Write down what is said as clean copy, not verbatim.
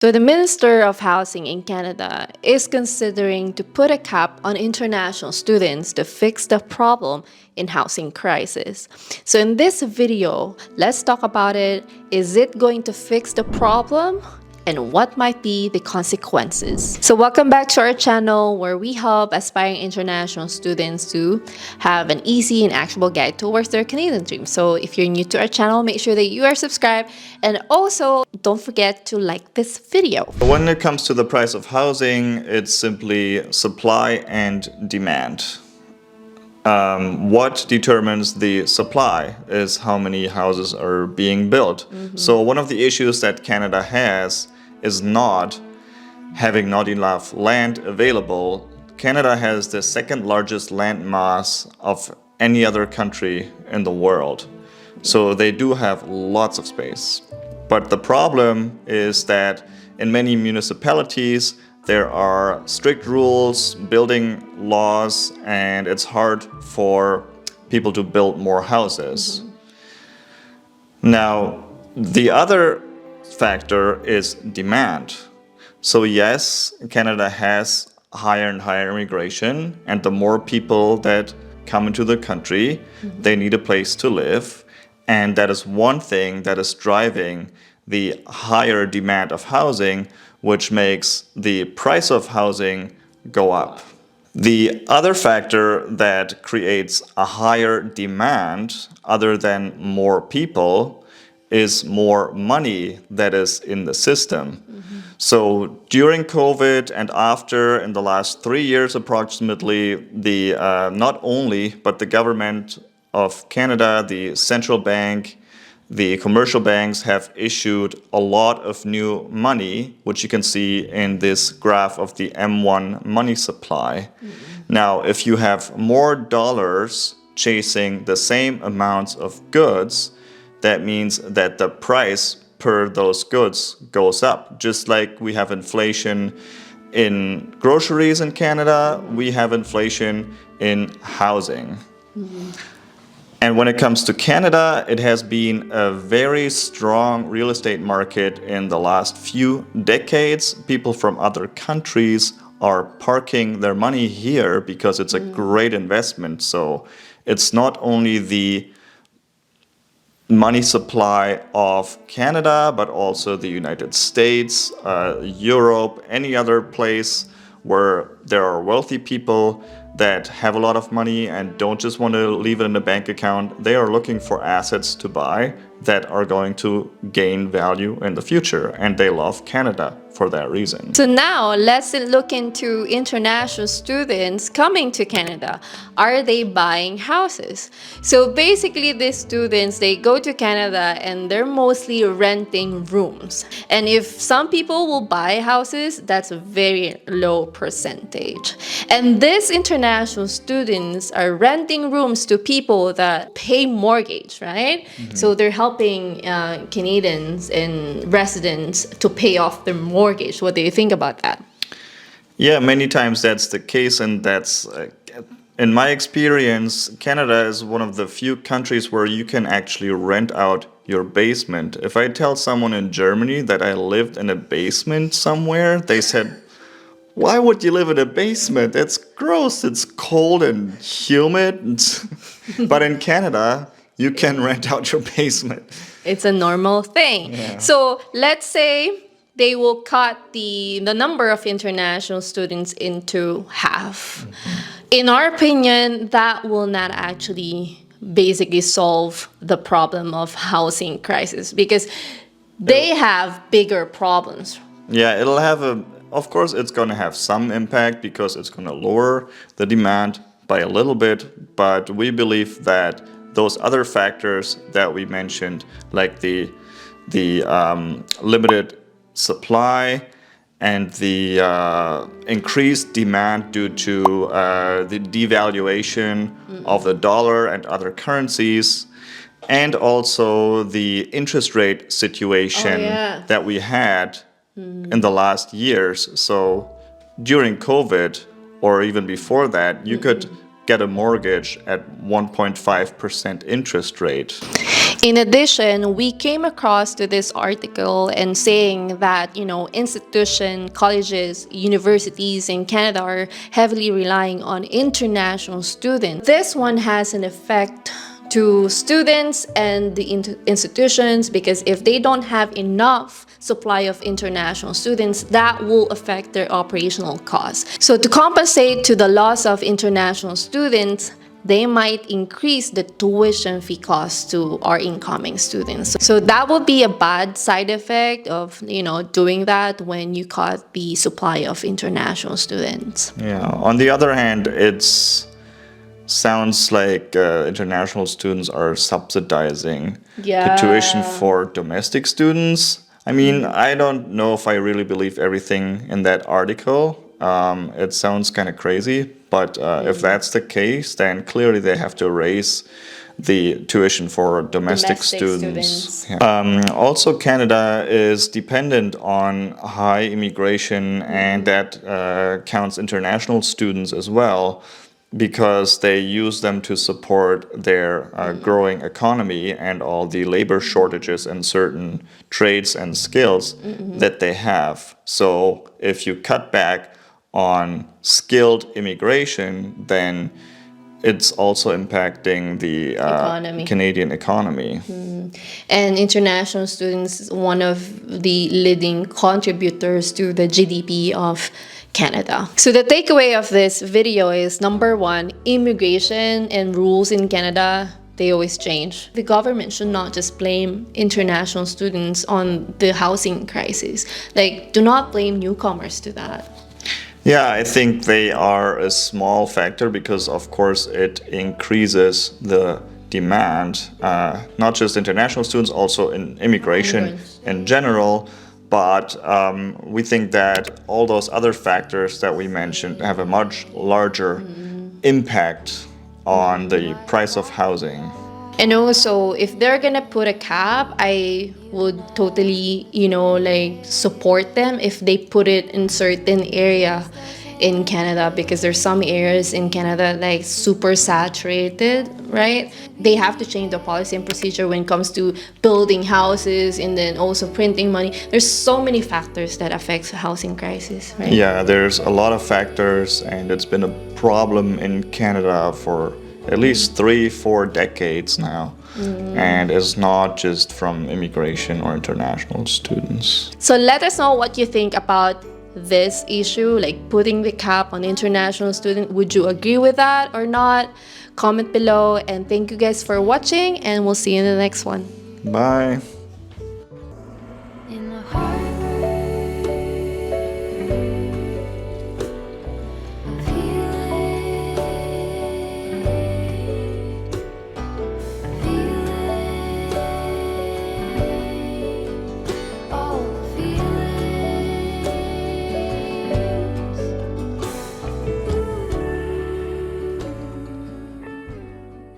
So the Minister of Housing in Canada is considering to put a cap on international students to fix the problem in housing crisis. So in this video, let's talk about it. Is it going to fix the problem? And what might be the consequences? So welcome back to our channel where we help aspiring international students to have an easy and actionable guide towards their Canadian dream. So if you're new to our channel, make sure that you are subscribed, and also don't forget to like this video. When it comes to the price of housing, it's simply supply and demand. What determines the supply is how many houses are being built. So one of the issues that Canada has is not having not enough land available. Canada has the second largest land mass of any other country in the world. So they do have lots of space. But the problem is that in many municipalities, there are strict rules, building laws, and it's hard for people to build more houses. Now, the other factor is demand. So yes, Canada has higher and higher immigration, and the more people that come into the country, they need a place to live. And that is one thing that is driving the higher demand of housing, which makes the price of housing go up. The other factor that creates a higher demand, other than more people, is more money that is in the system. So during COVID and after, in the last 3 years approximately, the not only, but the government of Canada, the central bank, the commercial banks have issued a lot of new money, which you can see in this graph of the M1 money supply. Now, if you have more dollars chasing the same amounts of goods, that means that the price per those goods goes up. Just like we have inflation in groceries in Canada, we have inflation in housing. And when it comes to Canada, it has been a very strong real estate market in the last few decades. People from other countries are parking their money here because it's a great investment. So it's not only the money supply of Canada, but also the United States, Europe, any other place where there are wealthy people that have a lot of money and don't just want to leave it in a bank account. They are looking for assets to buy that are going to gain value in the future, and they love Canada for that reason. So now let's look into international students coming to Canada. Are they buying houses? So basically these students, they go to Canada and they're mostly renting rooms. And if some people will buy houses, that's a very low percentage. And these international students are renting rooms to people that pay mortgage, right? So they're helping Canadians and residents to pay off their mortgage. What do you think about that? Yeah, many times that's the case, and that's, in my experience, Canada is one of the few countries where you can actually rent out your basement. If I tell someone in Germany that I lived in a basement somewhere, they said, "Why would you live in a basement? It's gross, it's cold and humid." But in Canada, you can rent out your basement. It's a normal thing. So let's say they will cut the number of international students into half. In our opinion, that will not actually basically solve the problem of housing crisis, because they have bigger problems. Yeah, of course it's going to have some impact because it's going to lower the demand by a little bit, but we believe that those other factors that we mentioned, like the limited supply and the increased demand due to the devaluation of the dollar and other currencies, and also the interest rate situation that we had in the last years. So during COVID, or even before that, you could get a mortgage at 1.5% interest rate. In addition, we came across to this article and saying that, institution, colleges, universities in Canada are heavily relying on international students. This one has an effect to students and the institutions, because if they don't have enough supply of international students, that will affect their operational costs. So to compensate to the loss of international students, they might increase the tuition fee cost to our incoming students. So that would be a bad side effect of, doing that when you cut the supply of international students. Yeah. On the other hand, sounds like international students are subsidizing the tuition for domestic students. I mean, I don't know if I really believe everything in that article. It sounds kind of crazy, but if that's the case, then clearly they have to raise the tuition for domestic students. Yeah. Also, Canada is dependent on high immigration, and that counts international students as well, because they use them to support their growing economy and all the labor shortages in certain trades and skills that they have. So if you cut back on skilled immigration, then it's also impacting the Canadian economy. And international students is one of the leading contributors to the GDP of Canada. So the takeaway of this video is, number one, immigration and rules in Canada, they always change. The government should not just blame international students on the housing crisis. Do not blame newcomers to that. Yeah, I think they are a small factor because, of course, it increases the demand, not just international students, also in immigration in general. But we think that all those other factors that we mentioned have a much larger impact on the price of housing. And also, if they're gonna put a cap, I would totally, support them if they put it in certain area in Canada, because there's some areas in Canada super saturated, right? They have to change the policy and procedure when it comes to building houses and then also printing money. There's so many factors that affects the housing crisis, right? Yeah, there's a lot of factors, and it's been a problem in Canada for at least 3-4 decades now. And it's not just from immigration or international students. So let us know what you think about this issue, putting the cap on international students. Would you agree with that or not? Comment below, and thank you guys for watching, and we'll see you in the next one. Bye.